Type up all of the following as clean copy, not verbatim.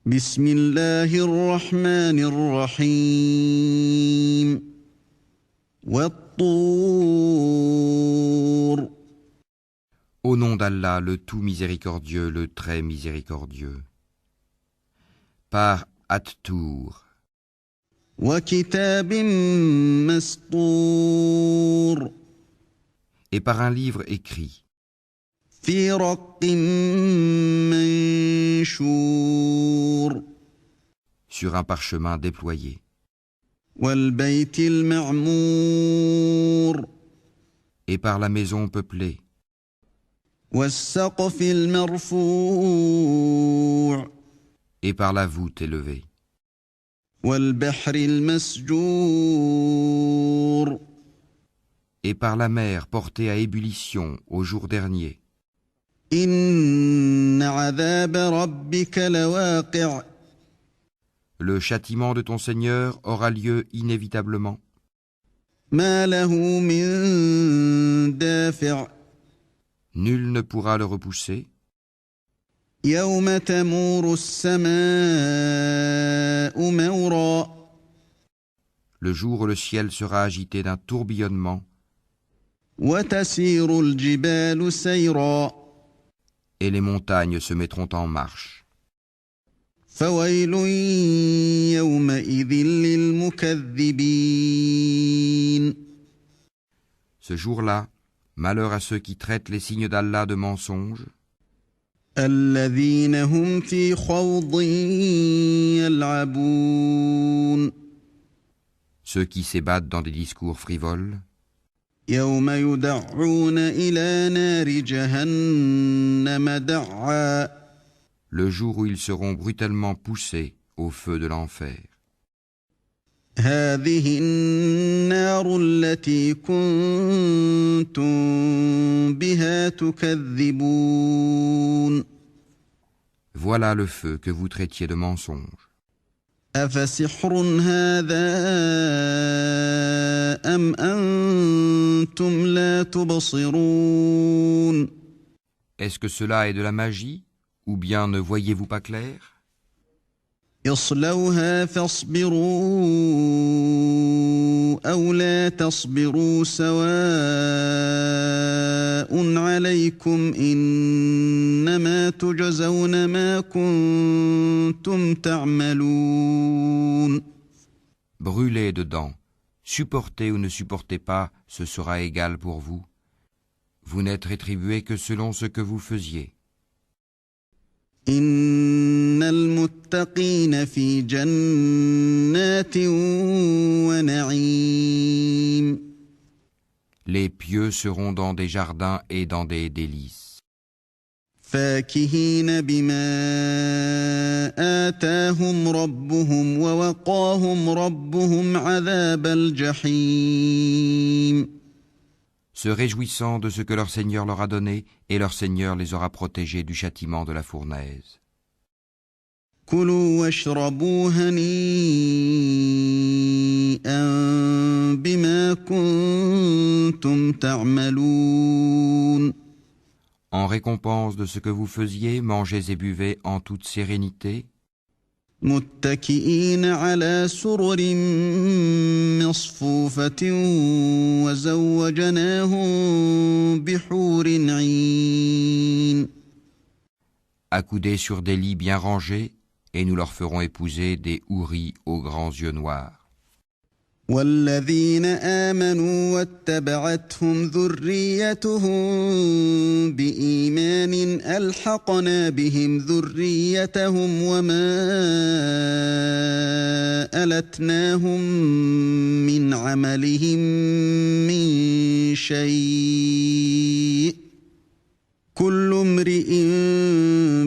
بسم الله الرحمن الرحيم والطور Au nom d'Allah, le tout miséricordieux, le très miséricordieux. Par At-Tour وكتاب مسطور et par un livre écrit في رق منشور sur un parchemin déployé والبيت المعمور et par la maison peuplée والسقف المرفوع et par la voûte élevée والبحر المسجور et par la mer portée à ébullition au jour dernier. إن عذاب ربك لواقع Le châtiment de ton Seigneur aura lieu inévitablement. ما له من دافع Nul ne pourra le repousser. يوم تمور السماء مورا Le jour où le ciel sera agité d'un tourbillonnement وتسير الجبال سيرا et les montagnes se mettront en marche. فويل يومئذ للمكذبين Ce jour-là, malheur à ceux qui traitent les signes d'Allah de mensonges, الذين هم في خوض يلعبون ceux qui s'ébattent dans des discours frivoles, يوم يدعون إلى نار جهنم دعا le jour où ils seront brutalement poussés au feu de l'enfer. هذه النار التي كنتم بها تكذبون Voilà le feu que vous traitiez de mensonge. أفسحر هذا أم أنتم لا تبصرون Est-ce que cela est de la magie, ou bien ne voyez-vous pas clair? اصلوها فاصبروا أو لا تصبروا سواء عليكم إنما تجزون ما كنتم تعملون Brûlez dedans, supportez ou ne supportez pas, ce sera égal pour vous. Vous n'êtes rétribué que selon ce que vous faisiez. إن المتقين في جنات ونعيم Les pieux seront dans des jardins et dans des délices, فاكهين بما آتاهم ربهم ووقاهم ربهم عذاب الجحيم se réjouissant de ce que leur Seigneur leur a donné, et leur Seigneur les aura protégés du châtiment de la fournaise. كلوا واشربوا هنيئا بما كنتم تعملون En récompense de ce que vous faisiez, mangez et buvez en toute sérénité, متكئين على سرر مصفوفة وزوجناهم بحور عين accoudés sur des lits bien rangés, et nous leur ferons épouser des houris aux grands yeux noirs. والذين آمنوا واتبعتهم ذريتهم بإيمان ألحقنا بهم ذريتهم وما ألتناهم من عملهم من شيء كل امرئ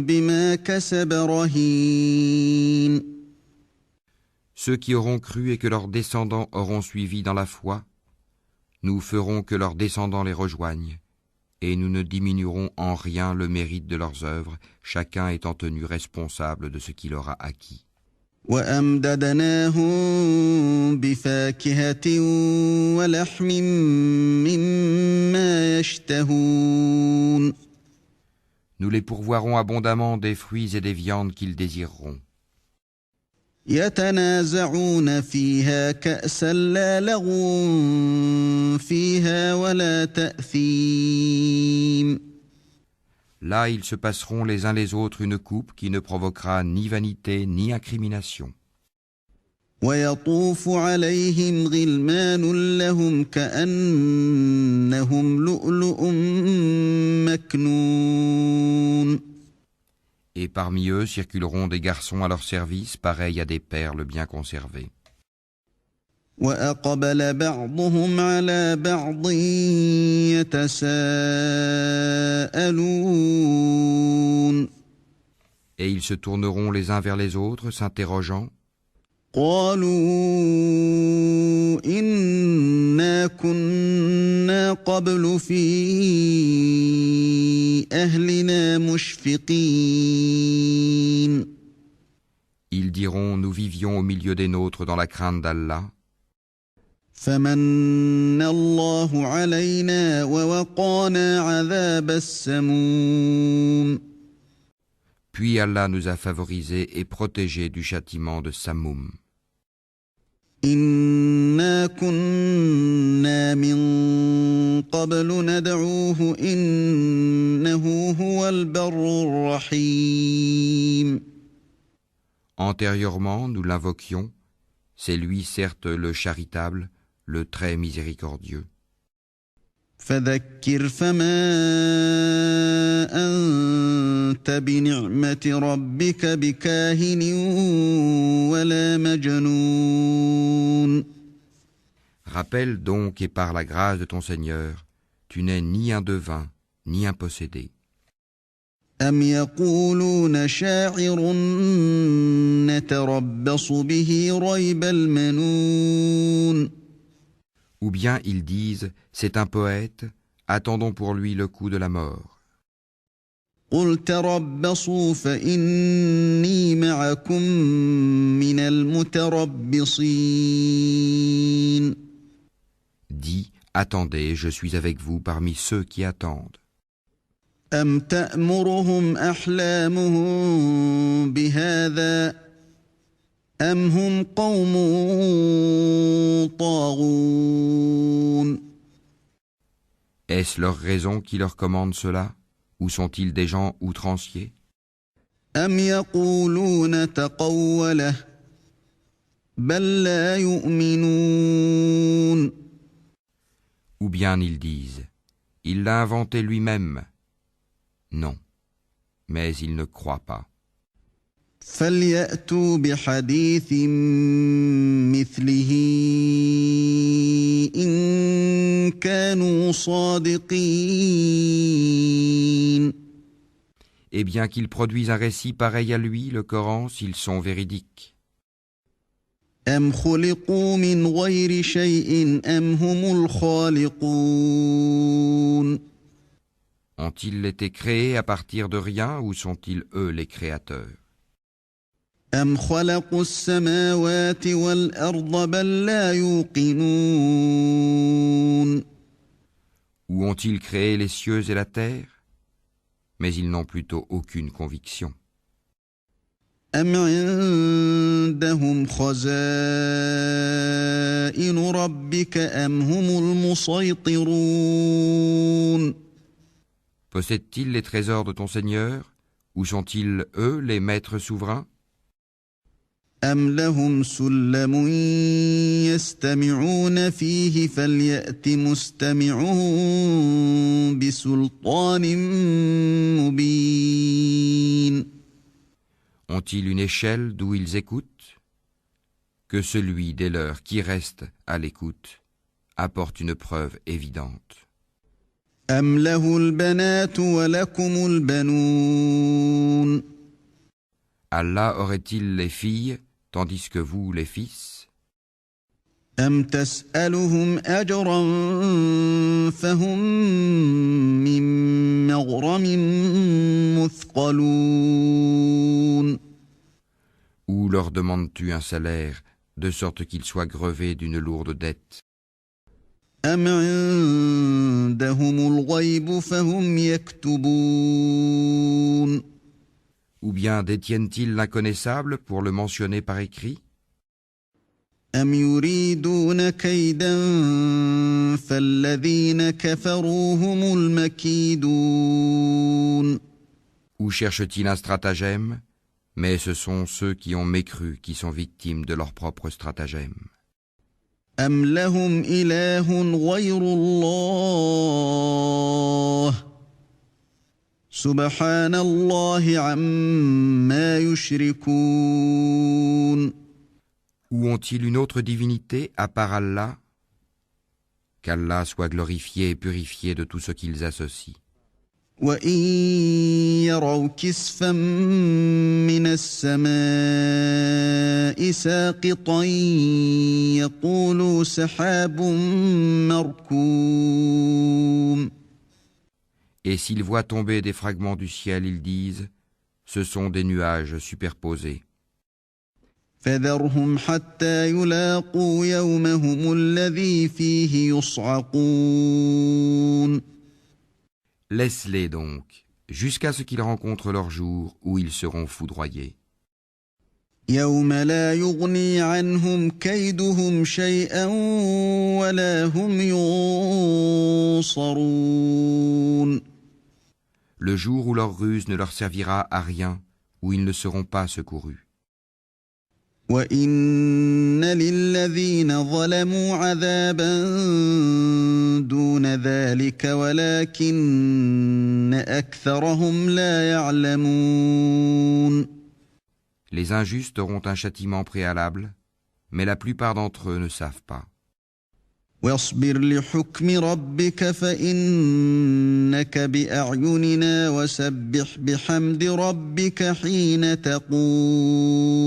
بما كسب رهين Ceux qui auront cru et que leurs descendants auront suivi dans la foi, nous ferons que leurs descendants les rejoignent, et nous ne diminuerons en rien le mérite de leurs œuvres, chacun étant tenu responsable de ce qu'il aura acquis. وأمددناهم بفاكهة ولحم مما يشتهون Nous les pourvoirons abondamment des fruits et des viandes qu'ils désireront. يتنازعون فيها كأسا لا لغو فيها ولا تأثيم Là, ils se passeront les uns les autres une coupe qui ne provoquera ni vanité ni incrimination. ويطوف عليهم غلمان لهم كأنهم لؤلؤ مكنون Et parmi eux circuleront des garçons à leur service, pareils à des perles bien conservées. وأقبل بعضهم على بعض يتساءلون Et ils se tourneront les uns vers les autres, s'interrogeant. قالوا إنا كنا قبل في أهلنا مشفقين Ils diront, nous vivions au milieu des nôtres dans la crainte d'Allah. فمن الله علينا ووقانا عذاب السموم Puis Allah nous a favorisés et protégés du châtiment de Samoum. إنا كنا من قبل ندعوه إنه هو البر الرحيم Antérieurement, nous l'invoquions. C'est lui, certes, le charitable, le très miséricordieux. فذكر فما أنت بنعمة ربك بكاهن ولا مجنون Rappelle donc et par la grâce de ton Seigneur, tu n'es ni un devin, ni un possédé. أم يقولون شاعر نتربص به ريب المنون Ou bien ils disent, c'est un poète, attendons pour lui le coup de la mort. قل تربصوا فإني معكم من المتربصين Dis, attendez, je suis avec vous parmi ceux qui attendent. أم تأمرهم أحلامهم بهذا أم هم قوم طاغون Est-ce leur raison qui leur commande cela, ou sont-ils des gens outranciers? أم يقولون تقوله بل لا يؤمنون Ou bien ils disent, il l'a inventé lui-même. Non, mais ils ne croient pas. فليأتوا بحديث مثله إن كانوا صادقين Eh bien qu'ils produisent un récit pareil à lui, le Coran, s'ils sont véridiques. أم خلقوا من غير شيء أم هم الخالقون Ont-ils été créés à partir de rien ou sont-ils eux les créateurs? أم خلقوا السماوات والأرض بل لا يوقنون Ou ont-ils créé les cieux et la terre? Mais ils n'ont plutôt aucune conviction. أم عندهم خزائن ربك أم هم المسيطرون Possèdent-ils les trésors de ton Seigneur? Ou sont-ils, eux, les maîtres souverains? أم لهم سلم يستمعون فيه فليأت مستمعهم بسلطان مبين Ont-ils une échelle d'où ils écoutent? Que celui des leurs qui reste à l'écoute apporte une preuve évidente. أم له البنات ولكم البنون Allah aurait-il les filles, tandis que vous les fils? أم تسألهم أجرا فهم من مغرم مثقلون Ou leur demandes-tu un salaire, de sorte qu'ils soient grevés d'une lourde dette? أم عندهم الغيب فهم يكتبون Ou bien détiennent-ils l'inconnaissable pour le mentionner par écrit? أم يريدون كيدا فالذين كفروا هم المكيدون Ou cherchent-ils un stratagème? Mais ce sont ceux qui ont mécru qui sont victimes de leur propre stratagème. أم لهم إله غير الله سبحان الله عما يشركون Ou ont-ils une autre divinité à part Allah? Qu'Allah soit glorifié et purifié de tout ce qu'ils associent. وإن يروا كسفا من السماء ساقطا يقولوا سحاب مركوم Et s'ils voient tomber des fragments du ciel, ils disent, ce sont des nuages superposés. فذرهم حتى يلاقوا يومهم الذي فيه يصعقون Laisse-les donc, jusqu'à ce qu'ils rencontrent leur jour où ils seront foudroyés. يوم لا يغني عنهم كيدهم شيئا ولا هم ينصرون Le jour où leur ruse ne leur servira à rien, où ils ne seront pas secourus. وإن للذين ظلموا عذابا دون ذلك ولكن أكثرهم لا يعلمون Les injustes auront un châtiment préalable, mais la plupart d'entre eux ne savent pas. واصبر لحكم ربك فإنك بأعيننا وسبح بحمد ربك حين تقوم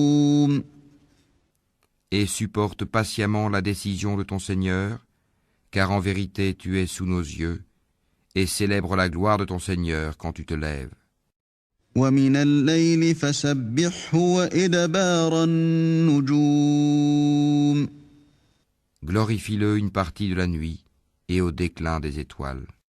Et supporte patiemment la décision de ton Seigneur, car en vérité tu es sous nos yeux, et célèbre la gloire de ton Seigneur quand tu te lèves. ومن الليل فسبحه وإدبار النجوم Glorifie-le une partie de la nuit et au déclin des étoiles.